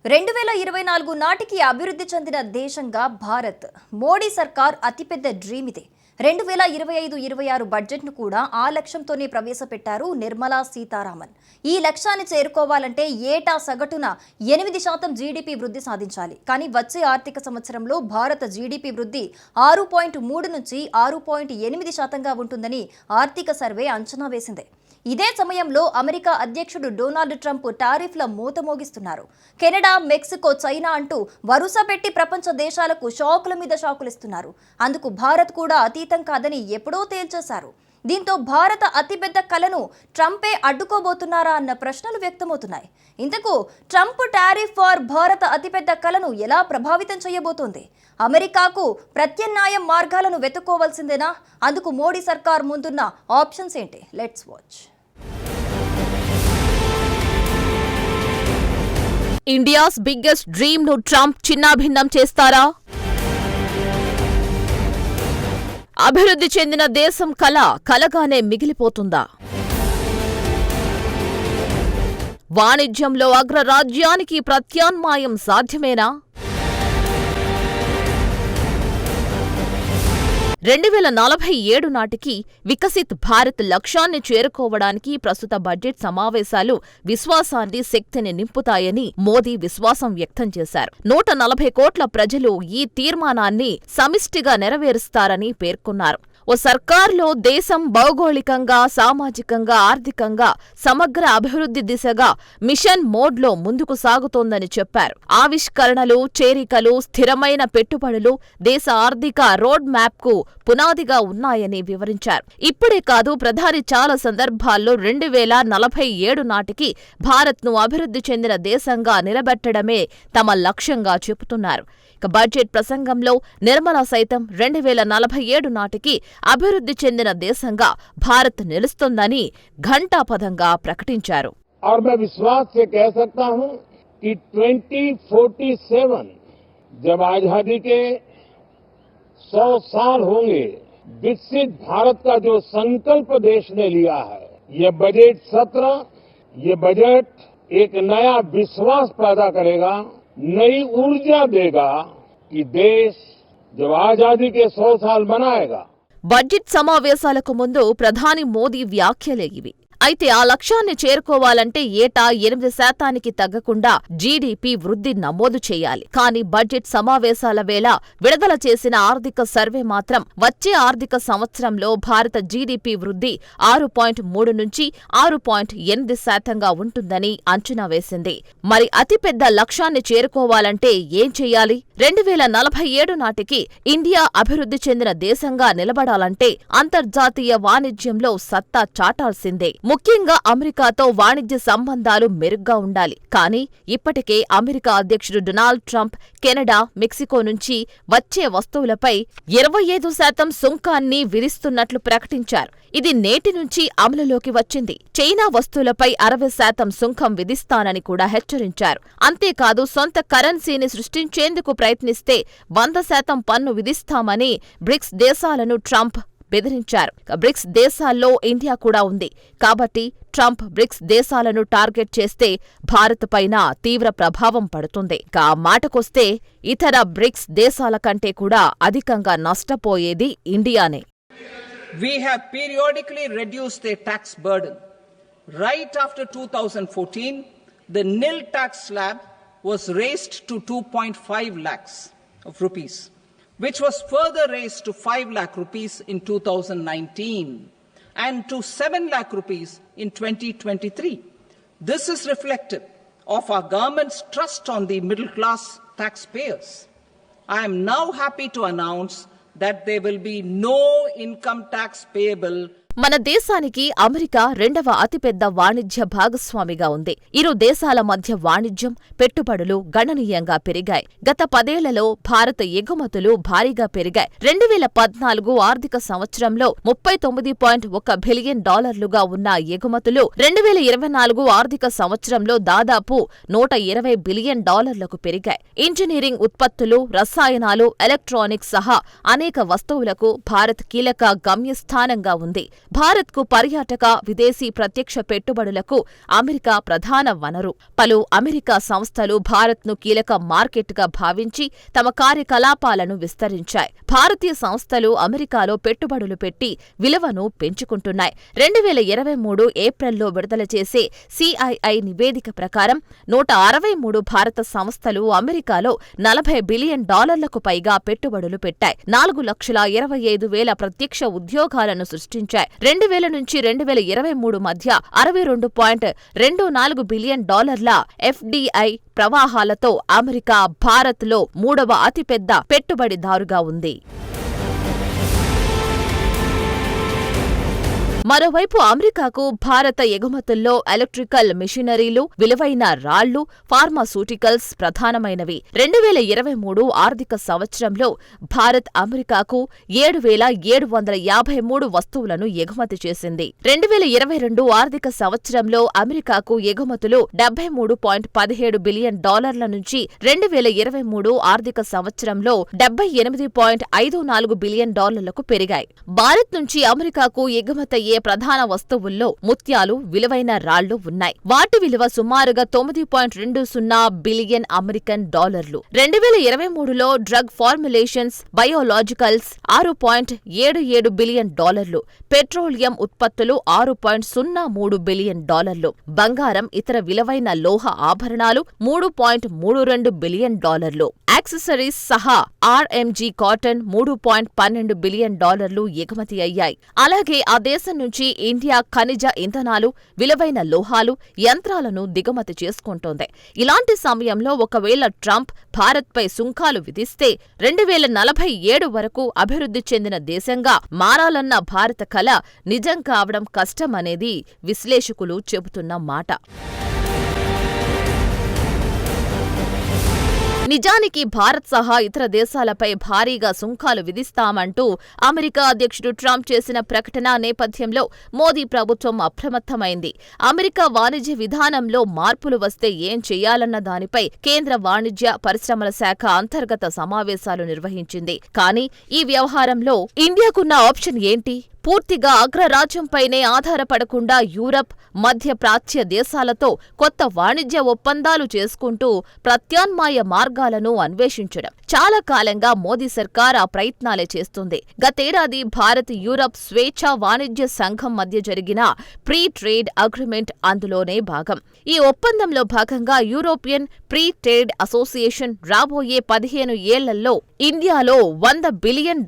2024 నాటికి అభివృద్ధి చెందిన దేశంగా భారత్. మోడీ సర్కార్ అతిపెద్ద డ్రీమ్ ఇదే. 2025-26 బడ్జెట్ను కూడా ఆ లక్ష్యంతోనే ప్రవేశపెట్టారు నిర్మలా సీతారామన్. ఈ లక్ష్యాన్ని చేరుకోవాలంటే ఏటా సగటున 8% జీడీపీ వృద్ధి సాధించాలి. కానీ వచ్చే ఆర్థిక సంవత్సరంలో భారత జీడీపీ వృద్ధి 6.3 నుంచి 6.8%గా ఉంటుందని ఆర్థిక సర్వే అంచనా వేసింది. ఇదే సమయంలో అమెరికా అధ్యక్షుడు డొనాల్డ్ ట్రంప్ టారిఫ్ల మూత మోగిస్తున్నారు. కెనడా, మెక్సికో, చైనా అంటూ వరుస పెట్టి ప్రపంచ దేశాలకు షాకుల మీద షాకులిస్తున్నారు. అందుకు భారత్ కూడా అతీతం కాదని ఎప్పుడో తేల్చేశారు. దీంతో భారత అతిపెద్ద కలను ట్రంపే అడ్డుకోబోతున్నారా అన్న ప్రశ్నలు వ్యక్తమవుతున్నాయి. ఇంతకు ట్రంప్ టారిఫ్ వార్ భారత అతిపెద్ద కలను ఎలా ప్రభావితం చేయబోతోంది? అమెరికాకు ప్రత్యామ్నాయ మార్గాలను వెతుక్కోవాల్సిందేనా? అందుకు మోడీ సర్కార్ ముందున్న ఆప్షన్స్ ఏంటి? Let's watch. India's biggest dream ను ట్రంప్ చిన్నాభిన్నం చేస్తారా? అభివృద్ధి చెందిన దేశం కల కలగానే మిగిలిపోతుందా? వాణిజ్యంలో అగ్రరాజ్యానికి ప్రత్యామ్నాయం సాధ్యమేనా? 2047 నాటికి వికసిత్ భారత్ లక్ష్యాన్ని చేరుకోవడానికి ప్రస్తుత బడ్జెట్ సమావేశాలు విశ్వాసాన్ని, శక్తిని నింపుతాయని మోదీ విశ్వాసం వ్యక్తం చేశారు. 140 కోట్ల ప్రజలు ఈ తీర్మానాన్ని సమిష్టిగా నెరవేరుస్తారని పేర్కొన్నారు. ఓ సర్కార్లో దేశం భౌగోళికంగా, సామాజికంగా, ఆర్థికంగా సమగ్ర అభివృద్ధి దిశగా మిషన్ మోడ్లో ముందుకు సాగుతోందని చెప్పారు. ఆవిష్కరణలు, చేరికలు, స్థిరమైన పెట్టుబడులు దేశ ఆర్థిక రోడ్ మ్యాప్కు పునాదిగా ఉన్నాయని వివరించారు. ఇప్పుడే కాదు, ప్రధాని చాలా సందర్భాల్లో 2047 నాటికి భారత్ను అభివృద్ధి చెందిన దేశంగా నిలబెట్టడమే తమ లక్ష్యంగా చెబుతున్నారు. బడ్జెట్ ప్రసంగంలో నిర్మలా సైతం 2047 నాటికి అభివృద్ధి చెందిన దేశంగా భారత్ నిలుస్తుందని ఘంటాపథంగా ప్రకటించారు. और मैं विश्वास से कह सकता हूं कि 2047 जब आजादी के 100 साल होंगे, विकसित भारत का जो संकल्प देश ने लिया है, ये बजट सत्र, ये बजट एक नया विश्वास पैदा करेगा, नई ऊर्जा देगा कि देश जब आजादी के 100 साल मनाएगा. బడ్జెట్ సమావేశాలకు ముందు ప్రధాని మోదీ వ్యాఖ్యలే ఇవి. అయితే ఆ లక్ష్యాన్ని చేరుకోవాలంటే ఏటా 8% తగ్గకుండా జీడీపీ వృద్ధి నమోదు చేయాలి. కానీ బడ్జెట్ సమావేశాల వేళ విడుదల చేసిన ఆర్థిక సర్వే మాత్రం వచ్చే ఆర్థిక సంవత్సరంలో భారత జీడీపీ వృద్ధి 6.3 నుంచి 6.8%గా ఉంటుందని అంచనా వేసింది. మరి అతిపెద్ద లక్ష్యాన్ని చేరుకోవాలంటే ఏం చెయ్యాలి? 2047 నాటికి ఇండియా అభివృద్ధి చెందిన దేశంగా నిలబడాలంటే అంతర్జాతీయ వాణిజ్యంలో సత్తా చాటాల్సిందే. ముఖ్యంగా అమెరికాతో వాణిజ్య సంబంధాలు మెరుగ్గా ఉండాలి. కానీ ఇప్పటికే అమెరికా అధ్యక్షుడు డొనాల్డ్ ట్రంప్ కెనడా, మెక్సికో నుంచి వచ్చే వస్తువులపై 25% సుంకాన్ని విధిస్తున్నట్లు ప్రకటించారు. ఇది నేటి నుంచి అమలులోకి వచ్చింది. చైనా వస్తువులపై 60% సుంకం విధిస్తానని కూడా హెచ్చరించారు. అంతేకాదు, సొంత కరెన్సీని సృష్టించేందుకు ప్రయత్నిస్తే 100% పన్ను విధిస్తామని బ్రిక్స్ దేశాలను ట్రంప్ బెదిరించారు. బ్రిక్స్ దేశాల్లో ఇండియా కూడా ఉంది. కాబట్టి ట్రంప్ బ్రిక్స్ దేశాలను టార్గెట్ చేస్తే భారత్ పైన తీవ్ర ప్రభావం పడుతుంది. ఆ మాటకొస్తే ఇతర బ్రిక్స్ దేశాల కంటే కూడా అధికంగా నష్టపోయేది ఇండియానే. We have periodically reduced their tax burden. Right after 2014, the nil tax slab was raised to 2.5 lakhs of rupees, which was further raised to 5 lakh rupees in 2019 and to 7 lakh rupees in 2023. This is reflective of our government's trust on the middle class taxpayers. I am now happy to announce that there will be no income tax payable. మన దేశానికి America రెండవ అతిపెద్ద వాణిజ్య భాగస్వామిగా ఉంది. ఇరు దేశాల మధ్య వాణిజ్యం, పెట్టుబడులు గణనీయంగా పెరిగాయి. గత 10 ఏళ్లలో భారత ఎగుమతులు భారీగా పెరిగాయి. 2014 ఆర్థిక సంవత్సరంలో $39.1 బిలియన్ ఉన్న ఎగుమతులు 2024 ఆర్థిక సంవత్సరంలో దాదాపు $120 బిలియన్ పెరిగాయి. ఇంజనీరింగ్ ఉత్పత్తులు, రసాయనాలు, ఎలక్ట్రానిక్స్ సహా అనేక వస్తువులకు భారత్ కీలక గమ్యస్థానంగా ఉంది. భారత్కు పర్యాటక, విదేశీ ప్రత్యక్ష పెట్టుబడులకు అమెరికా ప్రధాన వనరు. పలు అమెరికా సంస్థలు భారత్ను కీలక మార్కెట్గా భావించి తమ కార్యకలాపాలను విస్తరించాయి. భారతీయ సంస్థలు అమెరికాలో పెట్టుబడులు పెట్టి విలువను పెంచుకుంటున్నాయి. 2023 ఏప్రిల్లో విడుదల చేసే CII నివేదిక ప్రకారం 163 భారత సంస్థలు అమెరికాలో $40 బిలియన్ పైగా పెట్టుబడులు పెట్టాయి. 4,25,000 ప్రత్యక్ష ఉద్యోగాలను సృష్టించాయి. 2000 నుంచి 2023 మధ్య $62.24 బిలియన్ FDI ప్రవాహాలతో అమెరికా భారత్లో 3వ అతిపెద్ద పెట్టుబడిదారుగా ఉంది. మరోవైపు అమెరికాకు భారత ఎగుమతుల్లో ఎలక్ట్రికల్ మిషనరీలు, విలువైన రాళ్లు, ఫార్మాస్యూటికల్స్ ప్రధానమైనవి. 2023 ఆర్థిక సంవత్సరంలో భారత్ అమెరికాకు 7,753 వస్తువులను ఎగుమతి చేసింది. 2022 ఆర్థిక సంవత్సరంలో అమెరికాకు ఎగుమతులు $73.17 బిలియన్ నుంచి 2023 ఆర్థిక సంవత్సరంలో $78.54 బిలియన్ పెరిగాయి. భారత్ నుంచి అమెరికాకు ఎగుమతయ్యే ప్రధాన వస్తువుల్లో ముత్యాలు, విలువైన రాళ్లు ఉన్నాయి. వాటి విలువ సుమారుగా $9.20 బిలియన్ అమెరికన్. 2023లో drug formulations, biologicals $6.77 billion, petroleum ఉత్పత్తులు $6.03 బిలియన్, బంగారం, ఇతర విలువైన లోహ ఆభరణాలు $3.32 బిలియన్, యాక్సెసరీస్ సహా RMG కాటన్ $3.12 బిలియన్ ఎగుమతి అయ్యాయి. అలాగే ఆ దేశం నుంచి ఇండియా ఖనిజ ఇంధనాలు, విలువైన లోహాలు, యంత్రాలను దిగుమతి చేసుకుంటోంది. ఇలాంటి సమయంలో ఒకవేళ ట్రంప్ భారత్పై సుంకాలు విధిస్తే 2047 వరకు అభివృద్ధి చెందిన దేశంగా మారాలన్న భారత కల నిజం కావడం కష్టమనేది విశ్లేషకులు చెబుతున్న మాట. నిజానికి భారత్ సహా ఇతర దేశాలపై భారీగా సుంకాలు విధిస్తామంటూ అమెరికా అధ్యక్షుడు ట్రంప్ చేసిన ప్రకటన నేపథ్యంలో మోదీ ప్రభుత్వం అప్రమత్తమైంది. అమెరికా వాణిజ్య విధానంలో మార్పులు వస్తే ఏం చేయాలన్న దానిపై కేంద్ర వాణిజ్య, పరిశ్రమల శాఖ అంతర్గత సమావేశాలు నిర్వహించింది. కానీ ఈ వ్యవహారంలో ఇండియాకున్న ఆప్షన్ ఏంటి? పూర్తిగా అగ్రరాజ్యంపైనే ఆధారపడకుండా యూరప్, మధ్యప్రాచ్య దేశాలతో కొత్త వాణిజ్య ఒప్పందాలు చేసుకుంటూ ప్రత్యామ్నాయ మార్గాలను అన్వేషించడం. చాలా కాలంగా మోదీ సర్కార్ ఆ ప్రయత్నాలే చేస్తుంది. గతేడాది భారత్ యూరప్ స్వేచ్ఛా వాణిజ్య సంఘం మధ్య జరిగిన ప్రీ ట్రేడ్ అగ్రిమెంట్ అందులోనే భాగం. ఈ ఒప్పందంలో భాగంగా యూరోపియన్ ప్రీ ట్రేడ్ అసోసియేషన్ రాబోయే 15 ఏళ్లలో ఇండియాలో $100 బిలియన్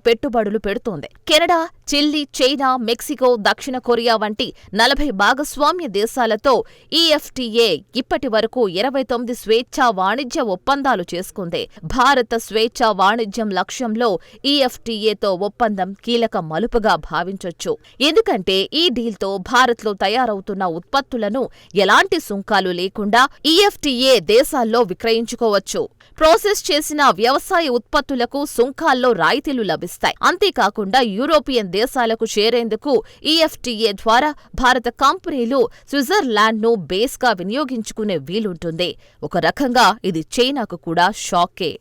పెట్టుబడులు పెడుతోంది. కెనడా, చిల్లీ, చైనా, మెక్సికో, దక్షిణ కొరియా వంటి 40 భాగస్వామ్య దేశాలతో EFTA ఇప్పటి వరకు 29 స్వేచ్ఛా వాణిజ్య ఒప్పందాలు చేసుకుంది. భారత స్వేచ్ఛా వాణిజ్యం లక్ష్యంలో EFTAతో ఒప్పందం కీలక మలుపుగా భావించొచ్చు. ఎందుకంటే ఈ డీల్తో భారత్లో తయారవుతున్న ఉత్పత్తులను ఎలాంటి సుంకాలు లేకుండా EFTA దేశాల్లో విక్రయించుకోవచ్చు. ప్రాసెస్ చేసిన వ్యవసాయ ఉత్పత్తులకు సుంకాల్లో రాయితీలు లభిస్తాయి. అంతేకాకుండా యూరోపియన్ దేశాలకు చేరేందుకు EFTA ద్వారా భారత కంపెనీలు స్విట్జర్లాండ్ను బేస్గా వినియోగించుకునే వీలుంటుంది. ఒక రకంగా ఇది చైనాకు కూడా షాకే.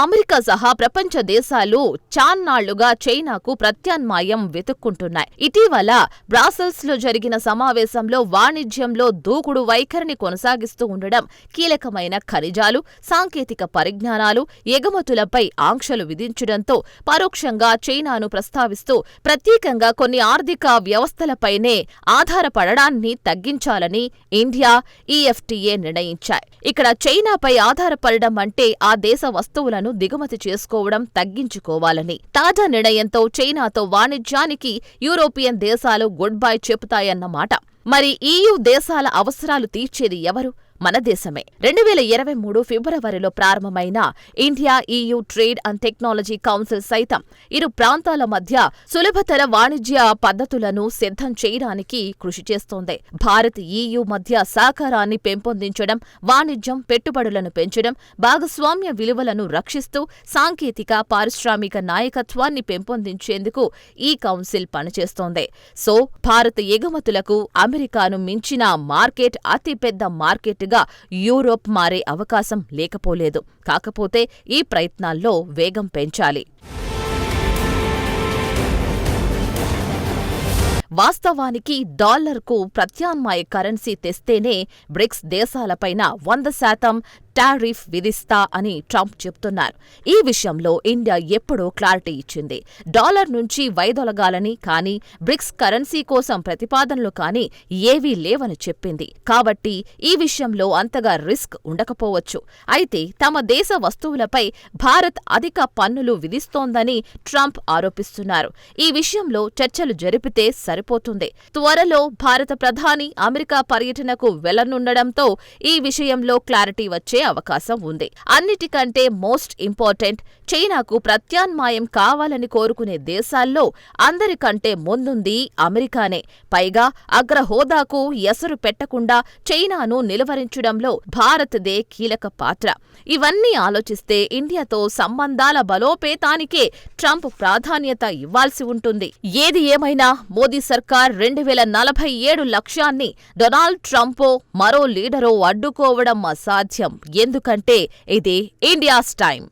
అమెరికా సహా ప్రపంచ దేశాలు చాన్నాళ్లుగా చైనాకు ప్రత్యామ్నాయం వెతుక్కుంటున్నాయి. ఇటీవల బ్రాసెల్స్లో జరిగిన సమావేశంలో వాణిజ్యంలో దూకుడు వైఖరిని కొనసాగిస్తూ ఉండడం, కీలకమైన ఖనిజాలు, సాంకేతిక పరిజ్ఞానాలు, ఎగుమతులపై ఆంక్షలు విధించడంతో పరోక్షంగా చైనాను ప్రస్తావిస్తూ ప్రత్యేకంగా కొన్ని ఆర్థిక వ్యవస్థలపైనే ఆధారపడడాన్ని తగ్గించాలని ఇండియా, EFTA నిర్ణయించాయి. ఇక్కడ చైనాపై ఆధారపడడం అంటే ఆ దేశ వస్తువులను దిగుమతి చేసుకోవడం తగ్గించుకోవాలని. తాజా నిర్ణయంతో చైనాతో వాణిజ్యానికి యూరోపియన్ దేశాలు గుడ్ బై చెబుతాయన్నమాట. మరి EU దేశాల అవసరాలు తీర్చేది ఎవరు? మన దేశమే. 2023 ఫిబ్రవరిలో ప్రారంభమైన India EU trade and technology council సైతం ఇరు ప్రాంతాల మధ్య సులభతర వాణిజ్య పద్ధతులను సిద్ధం చేయడానికి కృషి చేస్తోంది. భారత్ EU మధ్య సహకారాన్ని పెంపొందించడం, వాణిజ్యం, పెట్టుబడులను పెంచడం, భాగస్వామ్య విలువలను రక్షిస్తూ సాంకేతిక, పారిశ్రామిక నాయకత్వాన్ని పెంపొందించేందుకు ఈ కౌన్సిల్ పనిచేస్తోంది. సో భారత ఎగుమతులకు అమెరికాను మించిన మార్కెట్, అతిపెద్ద మార్కెట్ దిశగా యూరోప్ మారే అవకాశం లేకపోలేదు. కాకపోతే ఈ ప్రయత్నాల్లో వేగం పెంచాలి. వాస్తవానికి డాలర్కు ప్రత్యామ్నాయ కరెన్సీ తెస్తేనే బ్రిక్స్ దేశాలపైన 100% టారిఫ్ విధిస్తా అని ట్రంప్ చెప్తున్నారు. ఈ విషయంలో ఇండియా ఎప్పుడో క్లారిటీ ఇచ్చింది. డాలర్ నుంచి వైదొలగాలని కానీ బ్రిక్స్ కరెన్సీ కోసం ప్రతిపాదనలు కానీ ఏవీ లేవని చెప్పింది. కాబట్టి ఈ విషయంలో అంతగా రిస్క్ ఉండకపోవచ్చు. అయితే తమ దేశ వస్తువులపై భారత్ అధిక పన్నులు విధిస్తోందని ట్రంప్ ఆరోపిస్తున్నారు. ఈ విషయంలో చర్చలు జరిపితే సరిపోతుంది. త్వరలో భారత ప్రధాని అమెరికా పర్యటనకు వెళ్లనుండడంతో ఈ విషయంలో క్లారిటీ వచ్చే అవకాశం ఉంది. అన్నిటికంటే మోస్ట్ ఇంపార్టెంట్, చైనాకు ప్రత్యామ్నాయం కావాలని కోరుకునే దేశాల్లో అందరికంటే ముందుంది అమెరికానే. పైగా అగ్ర హోదాకు ఎసరు పెట్టకుండా చైనాను నిలువరించడంలో భారత్దే కీలక పాత్ర. ఇవన్నీ ఆలోచిస్తే ఇండియాతో సంబంధాల బలోపేతానికే ట్రంప్ ప్రాధాన్యత ఇవ్వాల్సి ఉంటుంది. ఏది ఏమైనా మోదీ సర్కార్ 2047 లక్ష్యాన్ని డొనాల్డ్ ట్రంపో మరో లీడరో అడ్డుకోవడం అసాధ్యం. ఎందుకంటే ఇది ఇండియాస్ టైం.